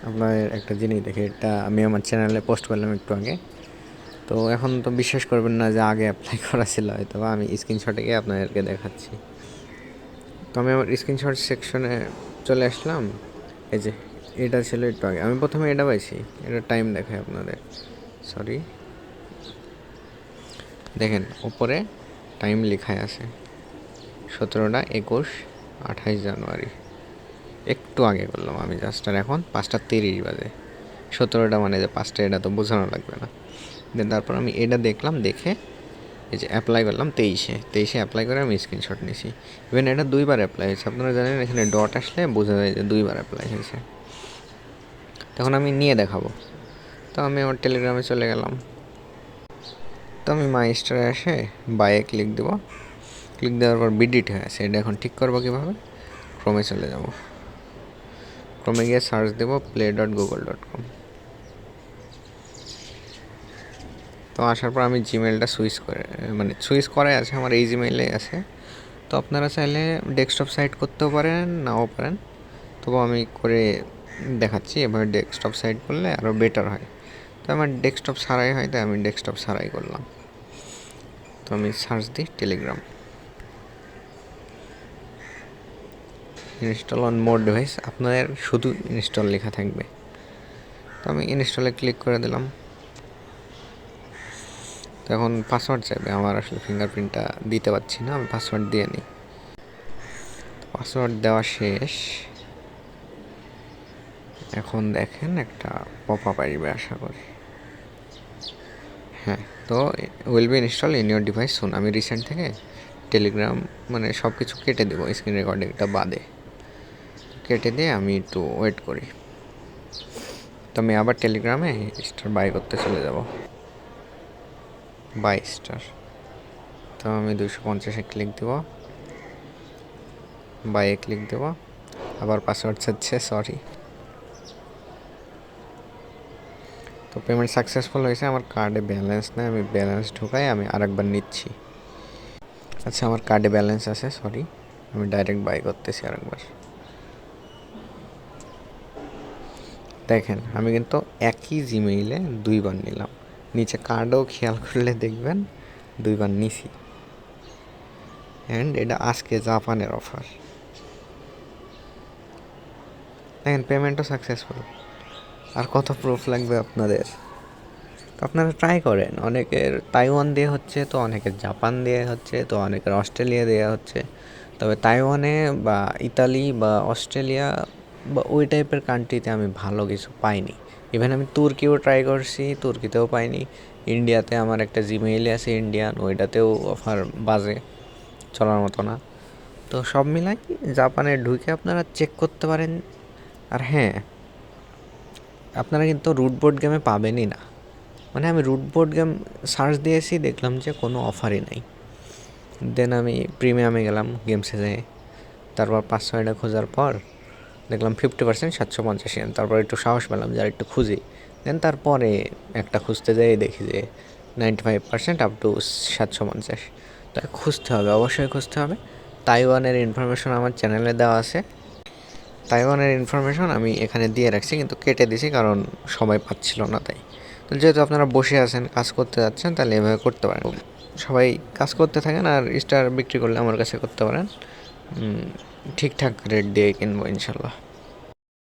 আপনার একটা জিনিস দেখে, এটা আমি আমার চ্যানেলে পোস্ট করলাম একটু আগে। তো এখন তো বিশ্বাস করবেন না যে আগে অ্যাপ্লাই করা ছিল, হয়তো আমি স্ক্রিনশটে গিয়ে আপনাদেরকে দেখাচ্ছি। তো আমি আমার স্ক্রিনশট সেকশনে চলে আসলাম। এই যে এটা ছিল একটু আগে, আমি প্রথমে এটা পাইছি। এটা টাইম দেখায় আপনাদের, সরি, দেখেন উপরে টাইম লেখায় আছে 17টা 21 28 জানুয়ারি। একটু আগে করলাম আমি জাস্ট, আর এখন 5টা 30 বাজে। 17টা মানে যে 5টা, এটা তো বোঝানো লাগবে না। দেন তারপর আমি এটা দেখলাম, দেখে এই যে অ্যাপ্লাই করলাম 23-এ অ্যাপ্লাই করে আমি স্ক্রিনশট নিয়েছি। ইভেন এটা 2বার অ্যাপ্লাই হয়েছে, আপনারা জানেন এখানে ডট আসলে বোঝা যায় যে 2বার অ্যাপ্লাই হয়েছে। তখন আমি নিয়ে দেখাবো। তো আমি আমার টেলিগ্রামে চলে গেলাম। তো আমি মাই স্টোরে এসে বাইয়ে ক্লিক দেবো। ক্লিক দেওয়ার পর বিডিট হয়ে আছে, এটা এখন ঠিক করবো কীভাবে? ক্রোমে চলে যাব, ক্রোমে গিয়ে সার্চ দেবো play.google.com। তো আসার পর আমি জিমেলটা সুইচ করাই আছে, আমার এই জিমেইলে আছে। তো আপনারা চাইলে ডেস্কটপ সাইট করতেও পারেন, নাও পারেন। তবু আমি করে দেখাচ্ছি, এভাবে ডেস্কটপ সাইট করলে আরও বেটার হয়। তো আমার ডেস্কটপ ছাড়াই হয়, তাই আমি ডেস্কটপ ছাড়াই করলাম। তো আমি সার্চ দিই Telegram, install on more device, আপনাদের শুধু ইনস্টল লেখা থাকবে। তো আমি ইনস্টলে ক্লিক করে দিলাম। তো এখন পাসওয়ার্ড চাইবে, আমার আসলে ফিঙ্গারপ্রিন্টটা দিতে পারছি না, আমি পাসওয়ার্ড দিয়ে নিই। পাসওয়ার্ড দেওয়া শেষ। এখন দেখেন একটা পপ আপ আসবে আশা করি। হ্যাঁ, তো will be install in your device soon. আমি রিসেন্ট থেকে টেলিগ্রাম সব কিছু কেটে দেবো, স্ক্রিন রেকর্ডিংটা বাদে কেটে দিয়ে আমি একটু ওয়েট করি। তো আমি আবার টেলিগ্রামে স্টার বাই করতে চলে যাব, বাই স্টার। তো আমি 250-এ ক্লিক দেব, বাইয়ে ক্লিক দেব, আবার পাসওয়ার্ড চাচ্ছে, সরি। তো পেমেন্ট সাকসেসফুল হয়েছে, আমার কার্ডে ব্যালেন্স নেই, আমি ব্যালেন্স ঢোকাই, আমি আরেকবার নিচ্ছি। আচ্ছা, আমার কার্ডে ব্যালেন্স আছে, সরি, আমি ডাইরেক্ট বাই করতেছি আরেকবার। দেখেন আমি কিন্তু একই জিমেইলে 2বার নিলাম, নিচে কার্ডও খেয়াল করলে দেখবেন 2বার নিছি। অ্যান্ড এটা আজকে জাপানের অফার। দেখেন পেমেন্টও সাকসেসফুল। আর কত প্রুফ লাগবে আপনাদের? তো আপনারা ট্রাই করেন। অনেকের তাইওয়ান দিয়ে হচ্ছে, তো অনেকের জাপান দিয়ে হচ্ছে, তো অনেকের অস্ট্রেলিয়া দেওয়া হচ্ছে। তবে তাইওয়ানে বা ইতালি বা অস্ট্রেলিয়া বা ওই টাইপের কান্ট্রিতে আমি ভালো কিছু পাইনি। ইভেন আমি তুর্কিও ট্রাই করছি, তুর্কিতেও পাইনি। ইন্ডিয়াতে আমার একটা জিমেইলে আছে ইন্ডিয়ান, ওইটাতেও অফার বাজে, চলার মতো না। তো সব মিলাই জাপানে ঢুকে আপনারা চেক করতে পারেন। আর হ্যাঁ, আপনারা কিন্তু রুটবোর্ড গেমে পাবেনই না। মানে আমি রুটবোর্ড গেম সার্চ দিয়েছি, দেখলাম যে কোনো অফারই নাই। দেন আমি প্রিমিয়ামে গেলাম গেমসে যেয়ে, তারপর 5-6টা খোঁজার পর দেখলাম 50% 750 yen। তারপর একটু সাহস পেলাম যে আর একটু খুঁজি। দেন তারপরে একটা খুঁজতে যাই, দেখি যে 95% আপ টু 750। তো খুঁজতে হবে, অবশ্যই খুঁজতে হবে। তাইওয়ানের ইনফরমেশন আমার চ্যানেলে দেওয়া আছে, তাইওয়ানের ইনফরমেশন আমি এখানে দিয়ে রাখছি, কিন্তু কেটে দিছি কারণ সবাই পাচ্ছিল না তাই। তো যেহেতু আপনারা বসে আছেন, কাজ করতে যাচ্ছেন, তাহলে এভাবে করতে পারেন। সবাই কাজ করতে থাকেন, আর স্টার বিক্রি করলে আমার কাছে করতে পারেন। ঠিকঠাক রেট দিয়ে কিনবো ইনশাল্লাহ।